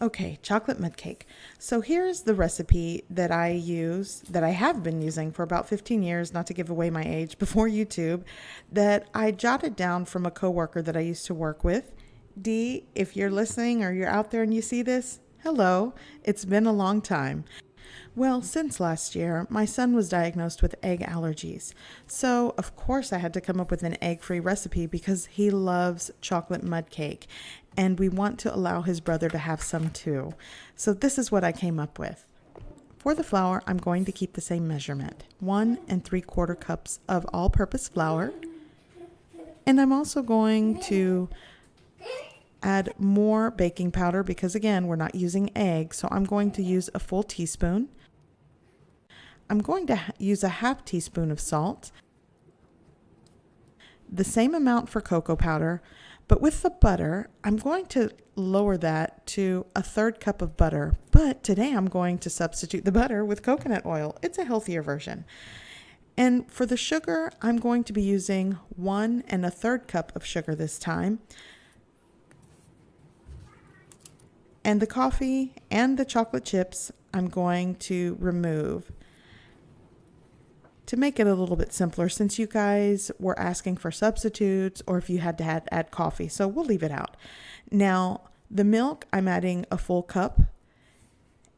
Okay, chocolate mud cake. So here's the recipe that I have been using for about 15 years, not to give away my age, before YouTube, that I jotted down from a coworker that I used to work with. Dee, if you're listening or you're out there and you see this, hello, it's been a long time. Well, since last year, my son was diagnosed with egg allergies. So, of course, I had to come up with an egg free recipe because he loves chocolate mud cake and we want to allow his brother to have some too. So, this is what I came up with. For the flour, I'm going to keep the same measurement 1 3/4 cups of all purpose flour. And I'm also going to add more baking powder because, again, we're not using egg. So, I'm going to use a full teaspoon. I'm going to use a half teaspoon of salt, the same amount for cocoa powder, but with the butter, I'm going to lower that to 1/3 cup of butter. But today I'm going to substitute the butter with coconut oil. It's a healthier version. And for the sugar, I'm going to be using 1 1/3 cup of sugar this time. And the coffee and the chocolate chips, I'm going to remove to make it a little bit simpler since you guys were asking for substitutes or if you had to add coffee. So we'll leave it out. Now, the milk, I'm adding a full cup.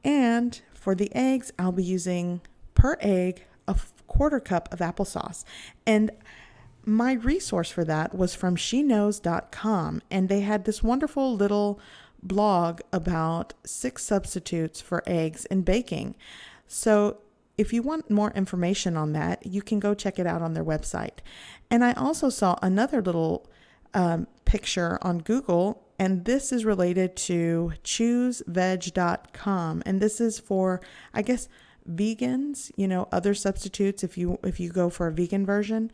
And for the eggs, I'll be using per egg a 1/4 cup of applesauce. And my resource for that was from sheknows.com. And they had this wonderful little blog about 6 substitutes for eggs in baking. So if you want more information on that, you can go check it out on their website. And I also saw another little picture on Google, and this is related to chooseveg.com. And this is for, I guess, vegans, other substitutes if you go for a vegan version.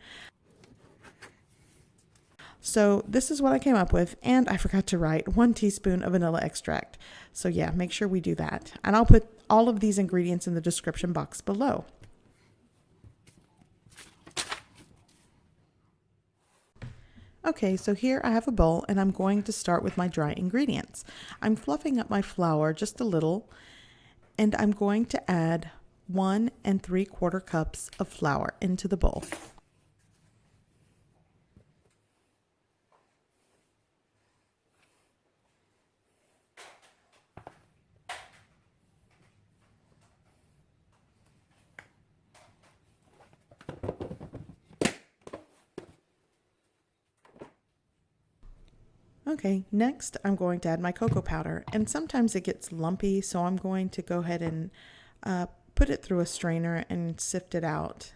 So this is what I came up with, and I forgot to write 1 teaspoon of vanilla extract. So yeah, make sure we do that. And I'll put all of these ingredients in the description box below. Okay, so here I have a bowl and I'm going to start with my dry ingredients. I'm fluffing up my flour just a little, and I'm going to add 1 3/4 cups of flour into the bowl. Okay, next I'm going to add my cocoa powder, and sometimes it gets lumpy, so I'm going to go ahead and put it through a strainer and sift it out.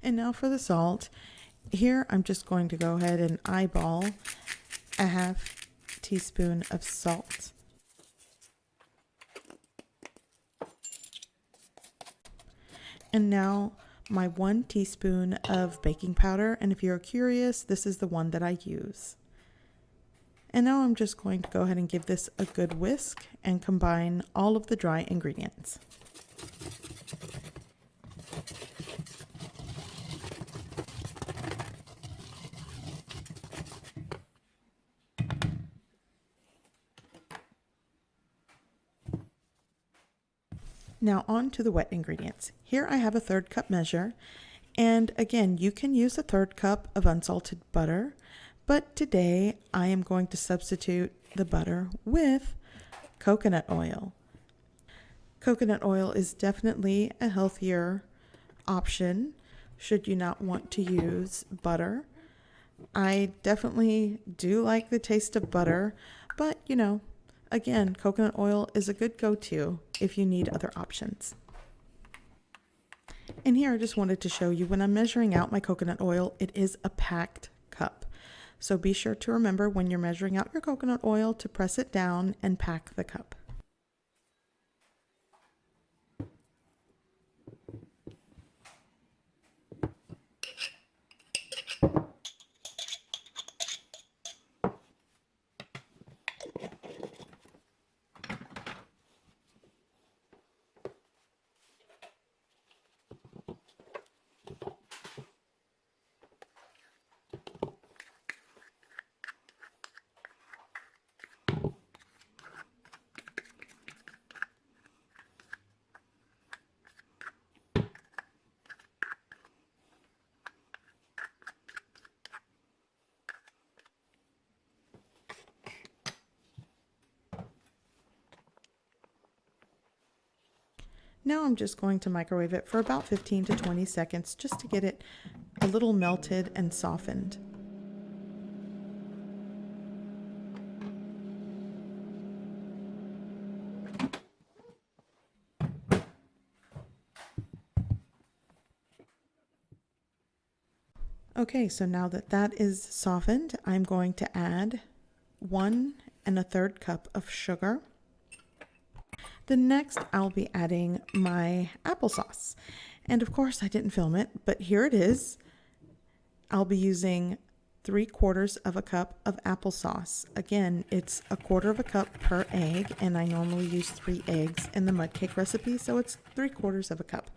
And now for the salt. Here I'm just going to go ahead and eyeball a 1/2 teaspoon of salt. And now my 1 teaspoon of baking powder. And if you're curious, this is the one that I use. And now I'm just going to go ahead and give this a good whisk and combine all of the dry ingredients. Now on to the wet ingredients. Here I have a 1/3 cup measure, and again, you can use a 1/3 cup of unsalted butter, but today I am going to substitute the butter with coconut oil. Coconut oil is definitely a healthier option should you not want to use butter. I definitely do like the taste of butter, but again, coconut oil is a good go-to if you need other options. And here I just wanted to show you when I'm measuring out my coconut oil, it is a packed cup. So be sure to remember when you're measuring out your coconut oil to press it down and pack the cup. Now I'm just going to microwave it for about 15 to 20 seconds just to get it a little melted and softened. Okay, so now that that is softened, I'm going to add 1 1/3 cup of sugar. Then next I'll be adding my applesauce. And of course I didn't film it, but here it is. I'll be using 3/4 of a cup of applesauce. Again, it's 1/4 cup per egg, and I normally use 3 eggs in the mud cake recipe, so it's 3/4 of a cup.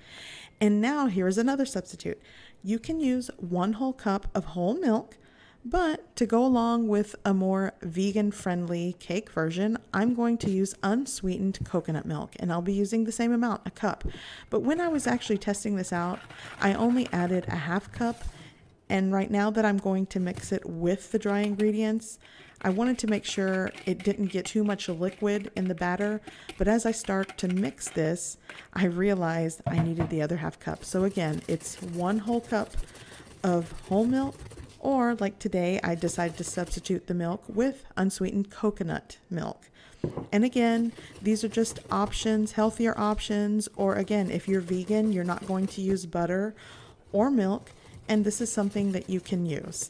And now here's another substitute. You can use 1 whole cup of whole milk, but to go along with a more vegan-friendly cake version, I'm going to use unsweetened coconut milk, and I'll be using the same amount, a cup. But when I was actually testing this out, I only added a 1/2 cup, and right now that I'm going to mix it with the dry ingredients, I wanted to make sure it didn't get too much liquid in the batter, but as I start to mix this, I realized I needed the other 1/2 cup. So again, it's 1 whole cup of whole milk, or like today, I decided to substitute the milk with unsweetened coconut milk. And again, these are just options, healthier options, or again, if you're vegan, you're not going to use butter or milk, and this is something that you can use.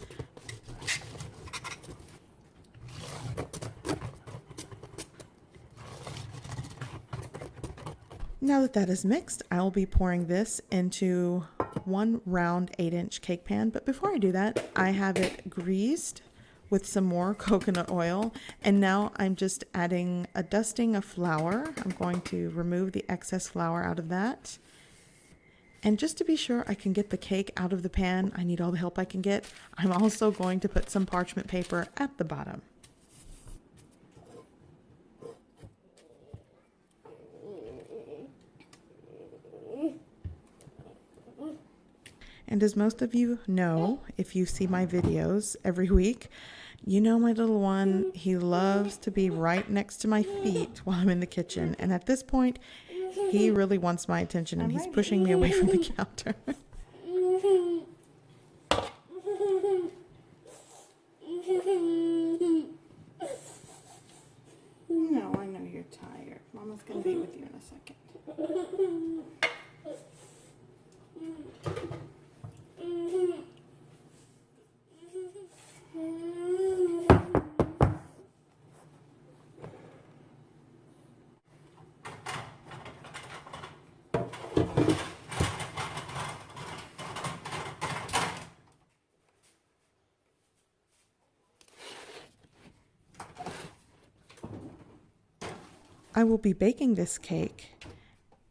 Now that that is mixed, I'll be pouring this into 1 round 8-inch cake pan. But before I do that, I have it greased with some more coconut oil. And now I'm just adding a dusting of flour. I'm going to remove the excess flour out of that. And just to be sure I can get the cake out of the pan, I need all the help I can get. I'm also going to put some parchment paper at the bottom. And as most of you know, if you see my videos every week, you know my little one, he loves to be right next to my feet while I'm in the kitchen. And at this point, he really wants my attention and he's pushing me away from the counter. No, I know you're tired. Mama's going to be with you in a second. I will be baking this cake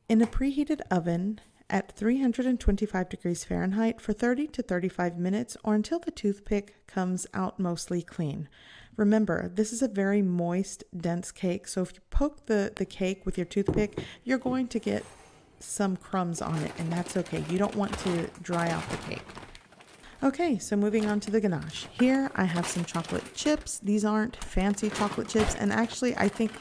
in a preheated oven at 325 degrees Fahrenheit for 30 to 35 minutes or until the toothpick comes out mostly clean. Remember, this is a very moist, dense cake, so if you poke the cake with your toothpick, you're going to get some crumbs on it, and that's okay. You don't want to dry out the cake. Okay, so moving on to the ganache. Here I have some chocolate chips. These aren't fancy chocolate chips, and actually I think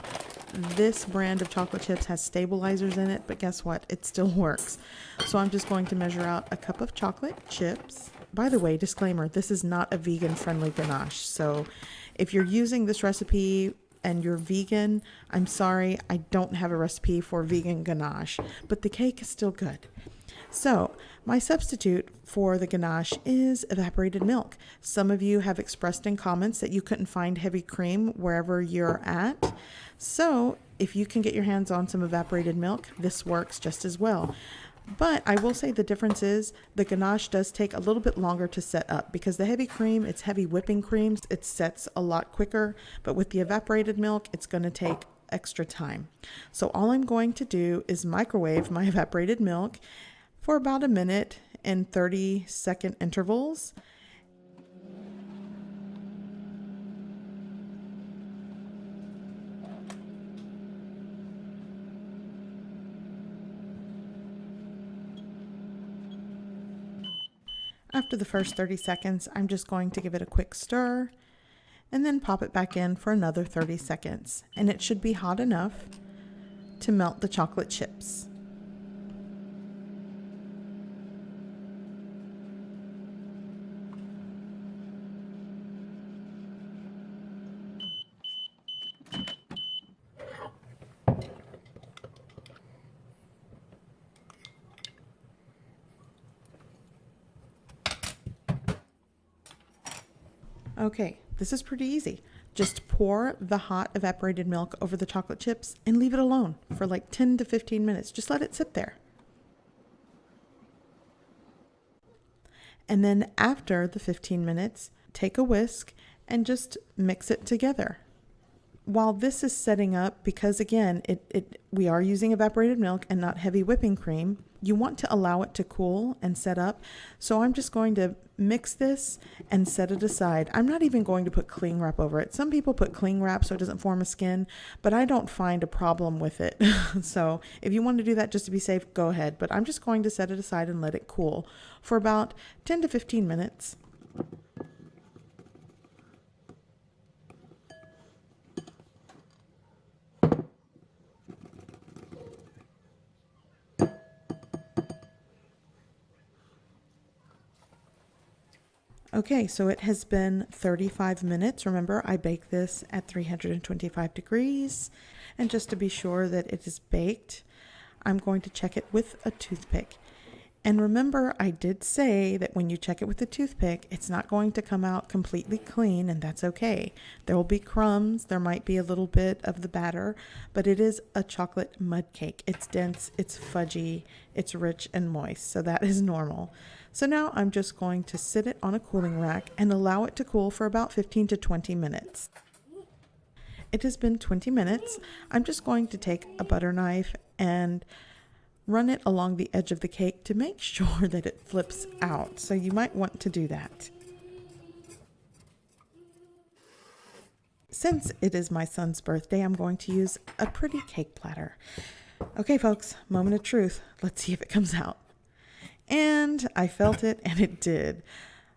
this brand of chocolate chips has stabilizers in it, but guess what? It still works. So I'm just going to measure out a cup of chocolate chips. By the way, disclaimer, this is not a vegan-friendly ganache. So if you're using this recipe and you're vegan, I'm sorry, I don't have a recipe for vegan ganache, but the cake is still good. So my substitute for the ganache is evaporated milk. Some of you have expressed in comments that you couldn't find heavy cream wherever you're at. So if you can get your hands on some evaporated milk, this works just as well. But I will say the difference is the ganache does take a little bit longer to set up because the heavy cream, it's heavy whipping cream, it sets a lot quicker. But with the evaporated milk, it's going to take extra time. So all I'm going to do is microwave my evaporated milk for about a minute in 30-second intervals. After the first 30 seconds, I'm just going to give it a quick stir and then pop it back in for another 30 seconds. And it should be hot enough to melt the chocolate chips. Okay, this is pretty easy. Just pour the hot evaporated milk over the chocolate chips and leave it alone for like 10 to 15 minutes. Just let it sit there. And then after the 15 minutes, take a whisk and just mix it together. While this is setting up, because again, we are using evaporated milk and not heavy whipping cream, you want to allow it to cool and set up. So I'm just going to mix this and set it aside. I'm not even going to put cling wrap over it. Some people put cling wrap so it doesn't form a skin, but I don't find a problem with it. So if you want to do that just to be safe, go ahead. But I'm just going to set it aside and let it cool for about 10 to 15 minutes. Okay, so it has been 35 minutes. Remember, I bake this at 325 degrees. And just to be sure that it is baked, I'm going to check it with a toothpick. And remember, I did say that when you check it with a toothpick, it's not going to come out completely clean, and that's okay. There will be crumbs, there might be a little bit of the batter, but it is a chocolate mud cake. It's dense, it's fudgy, it's rich and moist, so that is normal. So now I'm just going to sit it on a cooling rack and allow it to cool for about 15 to 20 minutes. It has been 20 minutes. I'm just going to take a butter knife and run it along the edge of the cake to make sure that it flips out. So you might want to do that. Since it is my son's birthday, I'm going to use a pretty cake platter. Okay, folks, moment of truth. Let's see if it comes out. And I felt it, and it did.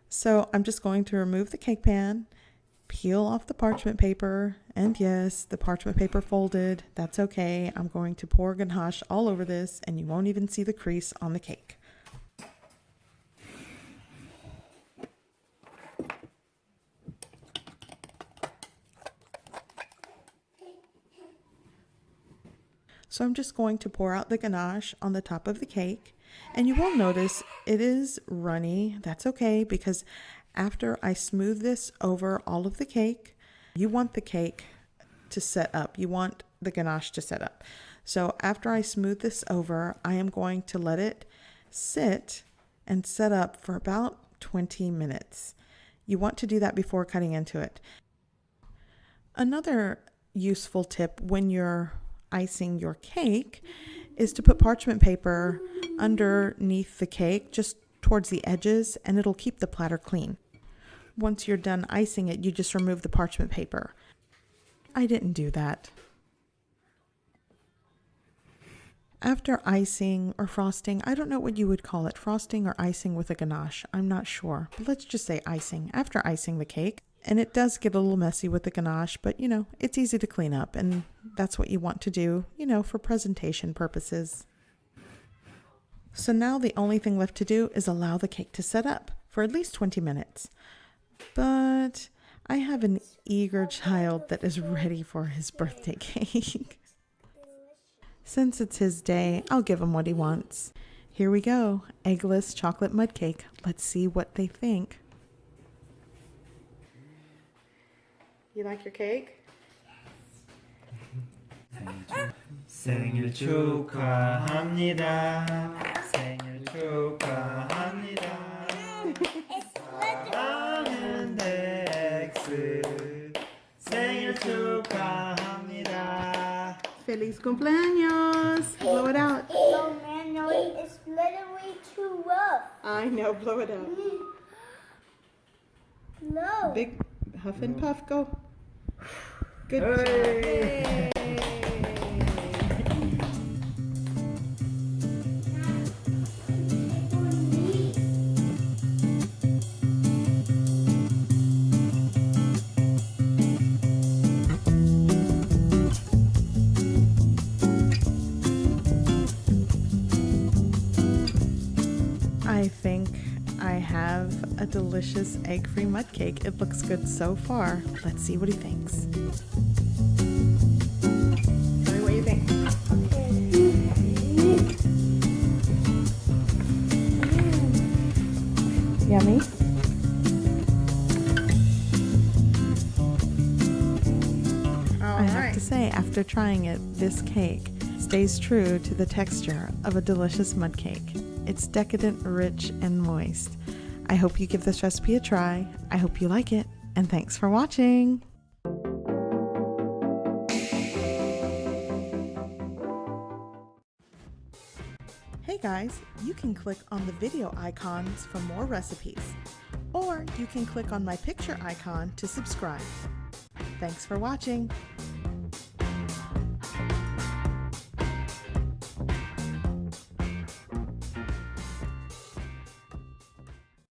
So I'm just going to remove the cake pan, peel off the parchment paper, and yes, the parchment paper folded. That's okay. I'm going to pour ganache all over this, and you won't even see the crease on the cake. So I'm just going to pour out the ganache on the top of the cake. And you will notice it is runny. That's okay, because after I smooth this over all of the cake, you want the cake to set up. You want the ganache to set up. So after I smooth this over, I am going to let it sit and set up for about 20 minutes. You want to do that before cutting into it. Another useful tip when you're icing your cake is to put parchment paper underneath the cake, just towards the edges, and it'll keep the platter clean. Once you're done icing it, you just remove the parchment paper. I didn't do that. After icing or frosting, I don't know what you would call it, frosting or icing with a ganache, I'm not sure, but let's just say icing. After icing the cake, and it does get a little messy with the ganache, but it's easy to clean up, and that's what you want to do, for presentation purposes. So now the only thing left to do is allow the cake to set up for at least 20 minutes. But I have an eager child that is ready for his birthday cake. Since it's his day, I'll give him what he wants. Here we go, Eggless chocolate mud cake. Let's see what they think. You like your cake? 생일 축하합니다. 생일 축하합니다. 사랑하는 엑스 생일 축하합니다. Feliz cumpleaños! Blow it out. No, man, no, it's literally too rough. I know, blow it out. No. Big huff and puff, go. Good Hey. job. I think I have a delicious egg-free mud cake. It looks good so far. Let's see what he thinks. Tell me what you think. Yummy? to say after trying it, this cake stays true to the texture of a delicious mud cake. It's decadent, rich, and moist. I hope you give this recipe a try. I hope you like it, and thanks for watching. Hey guys, you can click on the video icons for more recipes, or you can click on my picture icon to subscribe. Thanks for watching.